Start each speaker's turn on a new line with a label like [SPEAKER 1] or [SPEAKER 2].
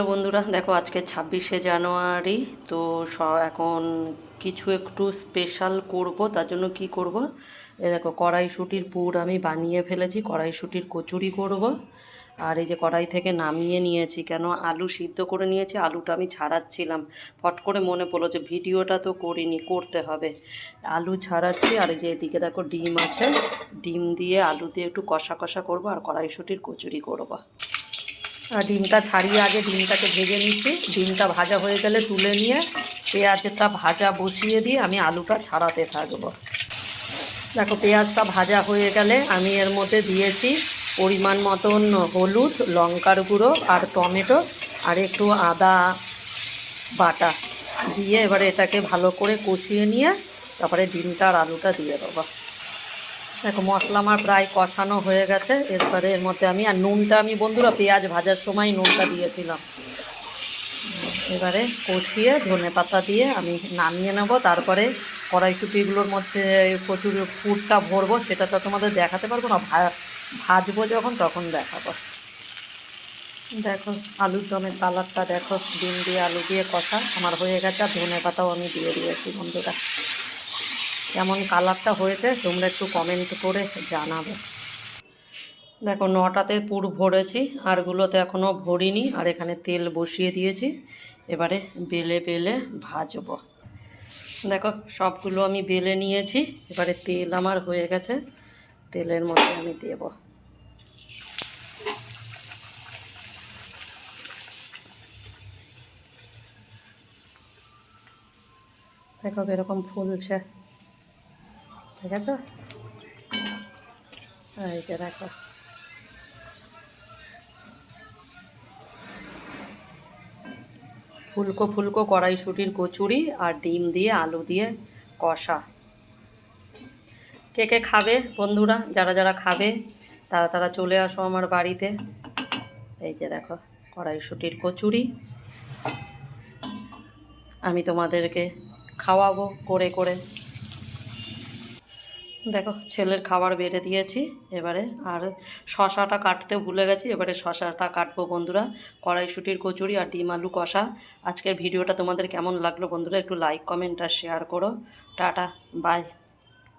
[SPEAKER 1] বন্ধুরা দেখো আজকে 26শে জানুয়ারি। তো এখন কিছু একটু স্পেশাল করব। তার জন্য কি করব, এ দেখো কড়াইশুঁটির পুর আমি বানিয়ে ফেলেছি, কড়াইশুঁটির কচুরি করব। আর এই যে কড়াই থেকে নামিয়ে নিয়েছি, কেন আলু সিদ্ধ করে নিয়েছি, আলুটা আমি ছাড়াচ্ছিলাম, ফট করে মনে পড়লো যে ভিডিওটা তো করিনি, করতে হবে। আলু ছাড়াচ্ছি, আর এই যে এদিকে দেখো ডিম আছে, ডিম দিয়ে আলু দিয়ে একটু কষা কষা করব আর কড়াইশুঁটির কচুরি করব। ডিমটা ছাড়িয়ে আগে ডিমটাকে ভেজে নিচ্ছি, ডিমটা ভাজা হয়ে গেলে তুলে নিয়ে পেঁয়াজটা ভাজা বসিয়ে দিয়ে আমি আলুটা ছাড়াতে থাকবো। দেখো পেঁয়াজটা ভাজা হয়ে গেলে আমি এর মধ্যে দিয়েছি পরিমাণ মতন হলুদ, লঙ্কার গুঁড়ো আর টমেটো আর একটু আদা বাটা দিয়ে এবারে এটাকে ভালো করে কষিয়ে নিয়ে তারপরে ডিমটা আর আলুটা দিয়ে দেবো। দেখো মশলা আমার প্রায় কষানো হয়ে গেছে। এরপরে এর মধ্যে আমি আর নুনটা আমি বন্ধুরা পেঁয়াজ ভাজার সময় নুনটা দিয়েছিলাম। এবারে কষিয়ে ধনে পাতা দিয়ে আমি নামিয়ে নেব। তারপরে কড়াইশুঁটিগুলোর মধ্যে প্রচুর পুরটা ভরবো, সেটা তো তোমাদের দেখাতে পারবো না, ভাজবো যখন তখন দেখাবো। দেখো আলুর দমের কালারটা দেখো, ডিম দিয়ে আলু দিয়ে কষা আমার হয়ে গেছে, আর ধনে পাতাও আমি দিয়ে দিয়েছি। বন্ধুরা কেমন কালারটা হয়েছে তোমরা একটু কমেন্ট করে জানাবে। দেখো 9টাতে পুর ভরেছি, আরগুলোতে এখনও ভরিনি। আর এখানে তেল বসিয়ে দিয়েছি, এবারে বেলে বেলে ভাজবো। দেখো সবগুলো আমি বেলে নিয়েছি, এবারে তেল আমার হয়ে গেছে, তেলের মধ্যে আমি দেব। দেখো এরকম ফুলছে, ঠিক আছে? এই যে দেখো ফুলকো ফুলকো কড়াইশুঁটির কচুরি আর ডিম দিয়ে আলু দিয়ে কষা। কে কে খাবে বন্ধুরা? যারা যারা খাবে তারা তারা চলে আসো আমার বাড়িতে। এই যে দেখো কড়াইশুঁটির কচুরি আমি তোমাদেরকে খাওয়াবো করে করে। দেখো ছেলের খাবার বেড়ে দিয়েছি এবারে, আর শশাটা কাটতে ভুলে গেছি, এবারে শশাটা কাটবো বন্ধুরা। কড়াইশুঁটির কচুরি আর ডিম আলু কষা। আজকের ভিডিওটা তোমাদের কেমন লাগলো বন্ধুরা? একটু লাইক কমেন্ট আর শেয়ার করো। Tata bye.